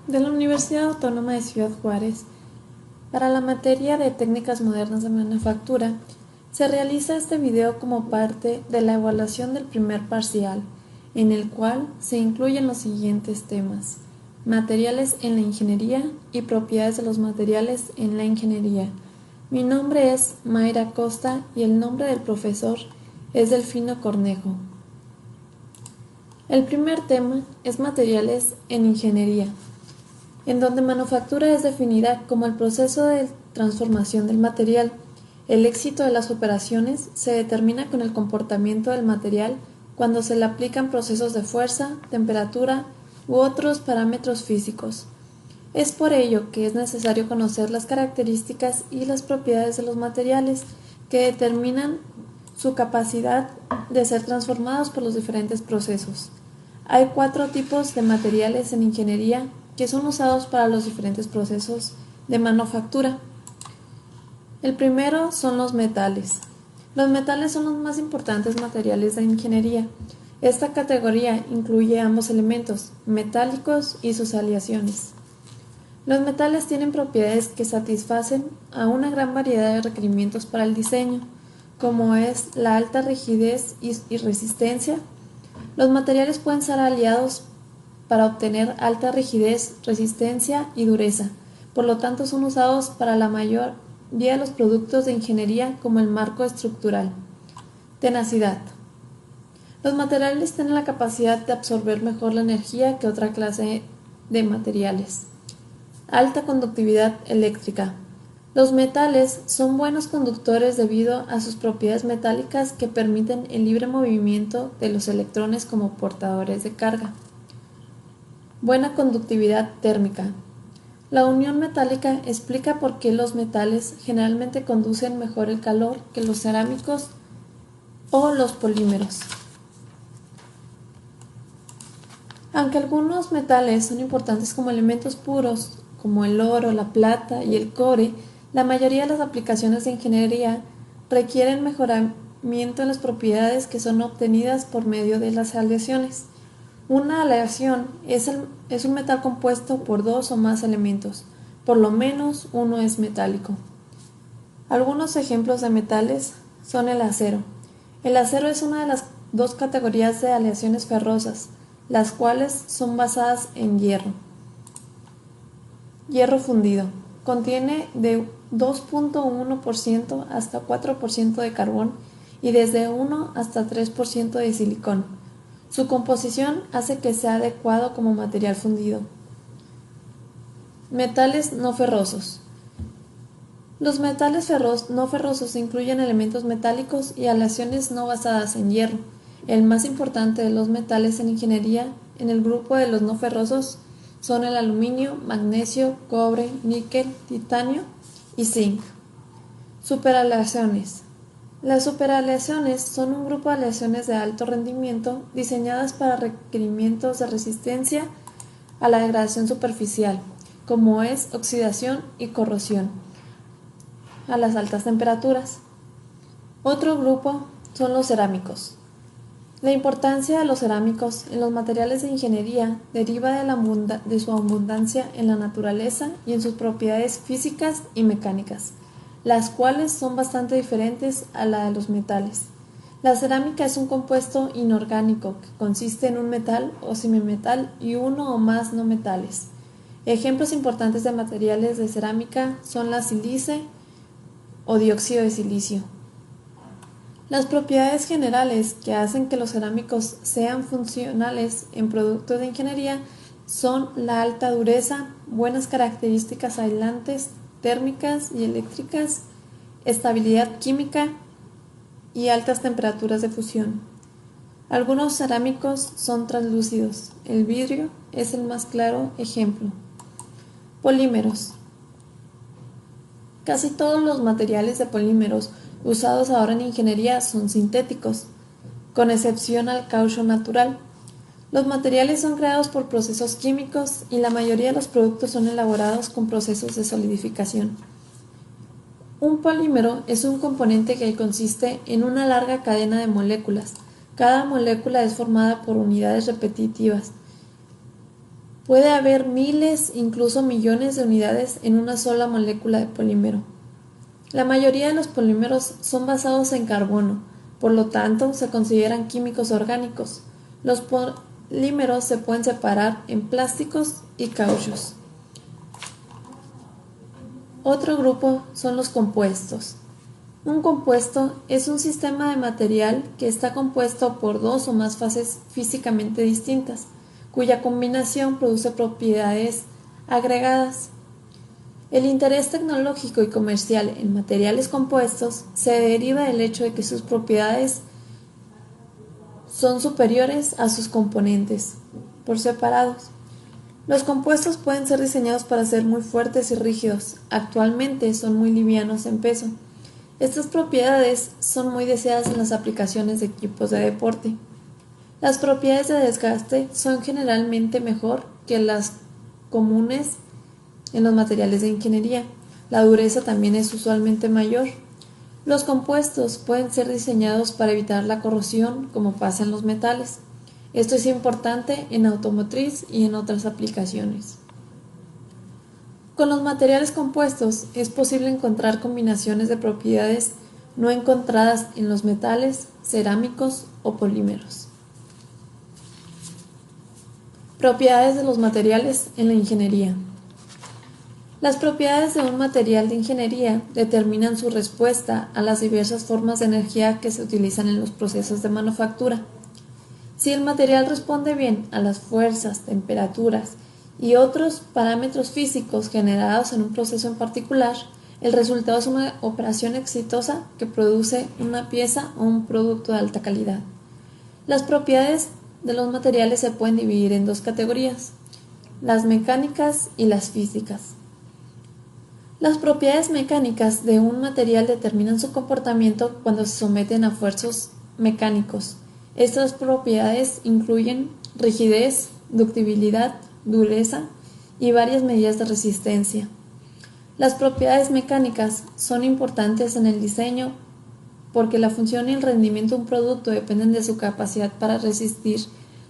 de la Universidad Autónoma de Ciudad Juárez. Para la materia de técnicas modernas de manufactura, se realiza este video como parte de la evaluación del primer parcial, en el cual se incluyen los siguientes temas: materiales en la ingeniería y propiedades de los materiales en la ingeniería. Mi nombre es Mayra Costa y el nombre del profesor es Delfino Cornejo. El primer tema es materiales en ingeniería, en donde manufactura es definida como el proceso de transformación del material. El éxito de las operaciones se determina con el comportamiento del material cuando se le aplican procesos de fuerza, temperatura u otros parámetros físicos. Es por ello que es necesario conocer las características y las propiedades de los materiales que determinan su capacidad de ser transformados por los diferentes procesos. Hay 4 tipos de materiales en ingeniería que son usados para los diferentes procesos de manufactura. El primero son los metales. Los metales son los más importantes materiales de ingeniería. Esta categoría incluye ambos elementos, metálicos y sus aleaciones. Los metales tienen propiedades que satisfacen a una gran variedad de requerimientos para el diseño, como es la alta rigidez y resistencia. Los materiales pueden ser aliados para obtener alta rigidez, resistencia y dureza. Por lo tanto, son usados para la mayoría de los productos de ingeniería como el marco estructural. Tenacidad. Los materiales tienen la capacidad de absorber mejor la energía que otra clase de materiales. Alta conductividad eléctrica. Los metales son buenos conductores debido a sus propiedades metálicas que permiten el libre movimiento de los electrones como portadores de carga. Buena conductividad térmica. La unión metálica explica por qué los metales generalmente conducen mejor el calor que los cerámicos o los polímeros. Aunque algunos metales son importantes como elementos puros, como el oro, la plata y el cobre, la mayoría de las aplicaciones de ingeniería requieren mejoramiento en las propiedades que son obtenidas por medio de las aleaciones. Una aleación es un metal compuesto por 2 o más elementos, por lo menos uno es metálico. Algunos ejemplos de metales son el acero. El acero es una de las 2 categorías de aleaciones ferrosas, las cuales son basadas en hierro. Hierro fundido. Contiene de 2.1% hasta 4% de carbón y desde 1 hasta 3% de silicón. Su composición hace que sea adecuado como material fundido. Metales no ferrosos. Los metales no ferrosos incluyen elementos metálicos y aleaciones no basadas en hierro. El más importante de los metales en ingeniería en el grupo de los no ferrosos son el aluminio, magnesio, cobre, níquel, titanio y zinc. Superaleaciones. Las superaleaciones son un grupo de aleaciones de alto rendimiento diseñadas para requerimientos de resistencia a la degradación superficial, como es oxidación y corrosión, a las altas temperaturas. Otro grupo son los cerámicos. La importancia de los cerámicos en los materiales de ingeniería deriva de su abundancia en la naturaleza y en sus propiedades físicas y mecánicas, las cuales son bastante diferentes a la de los metales. La cerámica es un compuesto inorgánico que consiste en un metal o semimetal y uno o más no metales. Ejemplos importantes de materiales de cerámica son la sílice o dióxido de silicio. Las propiedades generales que hacen que los cerámicos sean funcionales en productos de ingeniería son la alta dureza, buenas características aislantes, térmicas y eléctricas, estabilidad química y altas temperaturas de fusión. Algunos cerámicos son translúcidos. El vidrio es el más claro ejemplo. Polímeros. Casi todos los materiales de polímeros usados ahora en ingeniería son sintéticos, con excepción al caucho natural. Los materiales son creados por procesos químicos y la mayoría de los productos son elaborados con procesos de solidificación. Un polímero es un componente que consiste en una larga cadena de moléculas. Cada molécula es formada por unidades repetitivas Puede haber miles, incluso millones de unidades en una sola molécula de polímero. La mayoría de los polímeros son basados en carbono, por lo tanto se consideran químicos orgánicos. Los polímeros se pueden separar en plásticos y cauchos. Otro grupo son los compuestos. Un compuesto es un sistema de material que está compuesto por dos o más fases físicamente distintas, cuya combinación produce propiedades agregadas. El interés tecnológico y comercial en materiales compuestos se deriva del hecho de que sus propiedades son superiores a sus componentes por separados. Los compuestos pueden ser diseñados para ser muy fuertes y rígidos. Actualmente son muy livianos en peso. Estas propiedades son muy deseadas en las aplicaciones de equipos de deporte. Las propiedades de desgaste son generalmente mejor que las comunes en los materiales de ingeniería. La dureza también es usualmente mayor. Los compuestos pueden ser diseñados para evitar la corrosión, como pasa en los metales. Esto es importante en automotriz y en otras aplicaciones. Con los materiales compuestos es posible encontrar combinaciones de propiedades no encontradas en los metales, cerámicos o polímeros. Propiedades de los materiales en la ingeniería. Las propiedades de un material de ingeniería determinan su respuesta a las diversas formas de energía que se utilizan en los procesos de manufactura. Si el material responde bien a las fuerzas, temperaturas y otros parámetros físicos generados en un proceso en particular, el resultado es una operación exitosa que produce una pieza o un producto de alta calidad. Las propiedades de los materiales se pueden dividir en dos categorías: las mecánicas y las físicas. Las propiedades mecánicas de un material determinan su comportamiento cuando se someten a fuerzas mecánicos. Estas propiedades incluyen rigidez, ductibilidad, dureza y varias medidas de resistencia. Las propiedades mecánicas son importantes en el diseño porque la función y el rendimiento de un producto dependen de su capacidad para resistir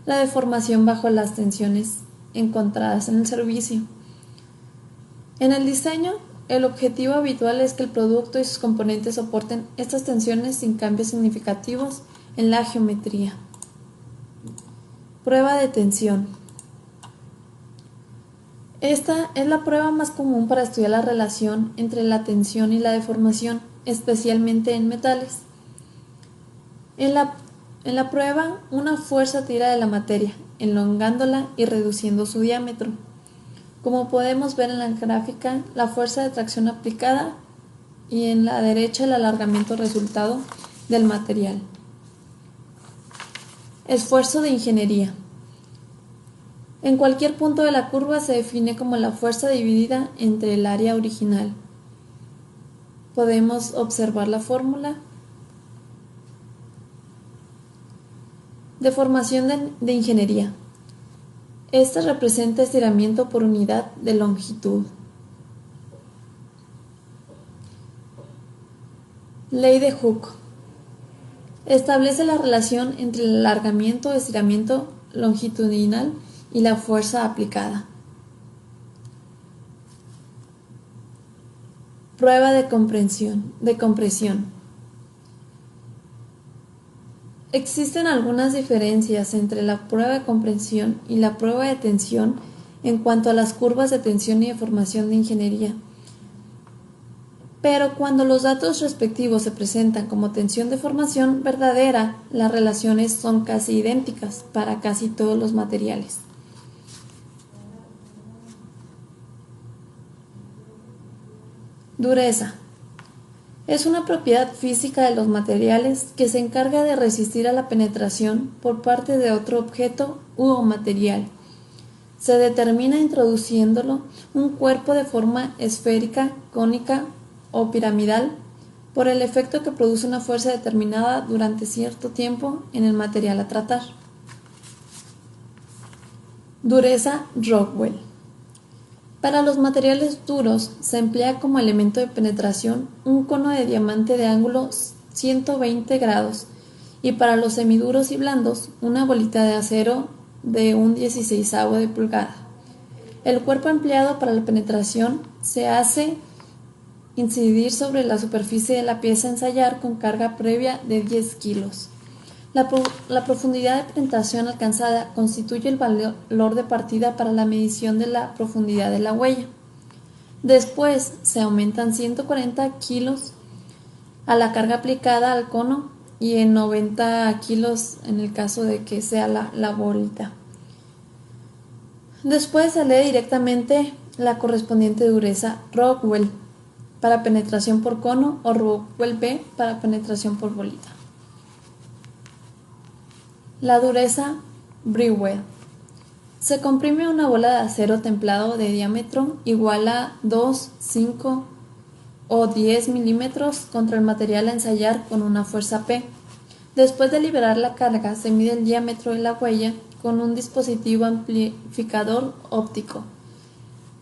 la deformación bajo las tensiones encontradas en el servicio. En el diseño, el objetivo habitual es que el producto y sus componentes soporten estas tensiones sin cambios significativos en la geometría. Prueba de tensión. Esta es la prueba más común para estudiar la relación entre la tensión y la deformación, especialmente en metales. En la prueba, una fuerza tira de la materia, elongándola y reduciendo su diámetro. Como podemos ver en la gráfica, la fuerza de tracción aplicada y en la derecha el alargamiento resultado del material. Esfuerzo de ingeniería. En cualquier punto de la curva se define como la fuerza dividida entre el área original. Podemos observar la fórmula. Deformación de ingeniería. Esta representa estiramiento por unidad de longitud. Ley de Hooke. Establece la relación entre el alargamiento o estiramiento longitudinal y la fuerza aplicada. Prueba de compresión. Existen algunas diferencias entre la prueba de compresión y la prueba de tensión en cuanto a las curvas de tensión y deformación de ingeniería. Pero cuando los datos respectivos se presentan como tensión-deformación verdadera, las relaciones son casi idénticas para casi todos los materiales. Dureza. Es una propiedad física de los materiales que se encarga de resistir a la penetración por parte de otro objeto u material. Se determina introduciéndolo un cuerpo de forma esférica, cónica o piramidal por el efecto que produce una fuerza determinada durante cierto tiempo en el material a tratar. Dureza Rockwell. Para los materiales duros se emplea como elemento de penetración un cono de diamante de ángulo 120 grados y para los semiduros y blandos una bolita de acero de un 16avo de pulgada. El cuerpo empleado para la penetración se hace incidir sobre la superficie de la pieza a ensayar con carga previa de 10 kilos. La profundidad de penetración alcanzada constituye el valor de partida para la medición de la profundidad de la huella. Después se aumentan 140 kilos a la carga aplicada al cono y en 90 kilos en el caso de que sea la bolita. Después se lee directamente la correspondiente dureza Rockwell para penetración por cono o Rockwell B para penetración por bolita. La dureza Breuer. Se comprime una bola de acero templado de diámetro igual a 2, 5 o 10 milímetros contra el material a ensayar con una fuerza P. Después de liberar la carga, se mide el diámetro de la huella con un dispositivo amplificador óptico.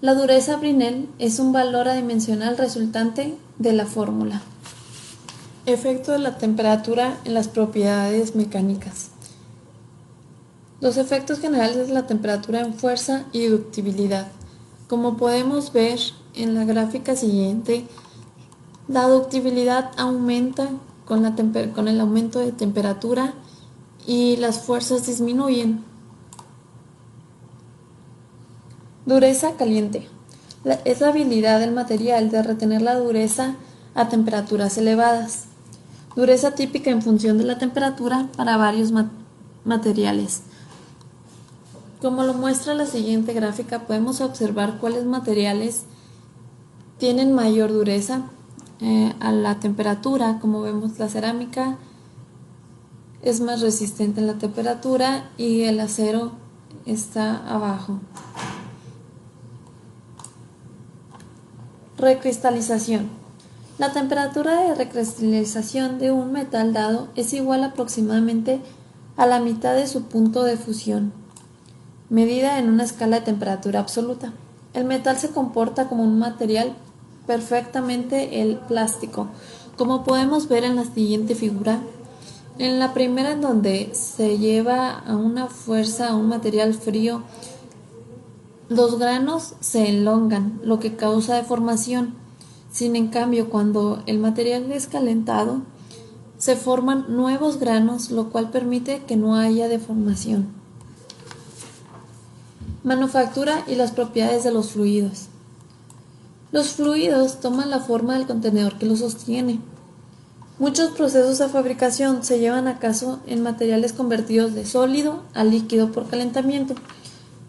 La dureza Brinell es un valor adimensional resultante de la fórmula. Efecto de la temperatura en las propiedades mecánicas. Los efectos generales de la temperatura en fuerza y ductibilidad. Como podemos ver en la gráfica siguiente, la ductibilidad aumenta con el aumento de temperatura y las fuerzas disminuyen. Dureza caliente. Es la habilidad del material de retener la dureza a temperaturas elevadas. Dureza típica en función de la temperatura para varios materiales. Como lo muestra la siguiente gráfica, podemos observar cuáles materiales tienen mayor dureza a la temperatura. Como vemos, la cerámica es más resistente en la temperatura y el acero está abajo. Recristalización. La temperatura de recristalización de un metal dado es igual aproximadamente a la mitad de su punto de fusión, medida en una escala de temperatura absoluta. El metal se comporta como un material perfectamente el plástico, como podemos ver en la siguiente figura. En la primera, en donde se lleva a una fuerza a un material frío, los granos se elongan, lo que causa deformación. Sin en cambio, cuando el material es calentado, se forman nuevos granos, lo cual permite que no haya deformación. Manufactura y las propiedades de los fluidos. Los fluidos toman la forma del contenedor que los sostiene. Muchos procesos de fabricación se llevan a cabo en materiales convertidos de sólido a líquido por calentamiento.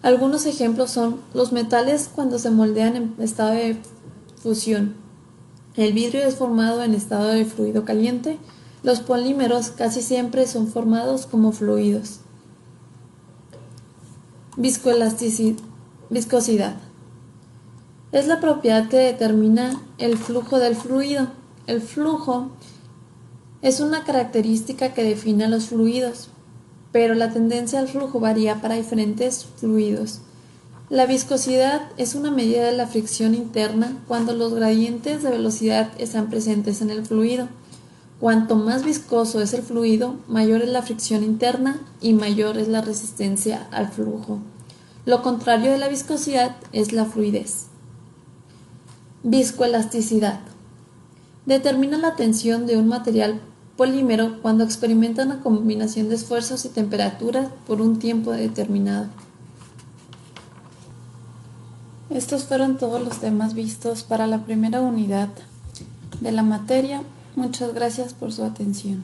Algunos ejemplos son los metales cuando se moldean en estado de fusión. El vidrio es formado en estado de fluido caliente. Los polímeros casi siempre son formados como fluidos. Viscosidad. Es la propiedad que determina el flujo del fluido. El flujo es una característica que define a los fluidos, pero la tendencia al flujo varía para diferentes fluidos. La viscosidad es una medida de la fricción interna cuando los gradientes de velocidad están presentes en el fluido. Cuanto más viscoso es el fluido, mayor es la fricción interna y mayor es la resistencia al flujo. Lo contrario de la viscosidad es la fluidez. Viscoelasticidad. Determina la tensión de un material polímero cuando experimenta una combinación de esfuerzos y temperaturas por un tiempo determinado. Estos fueron todos los temas vistos para la primera unidad de la materia. Muchas gracias por su atención.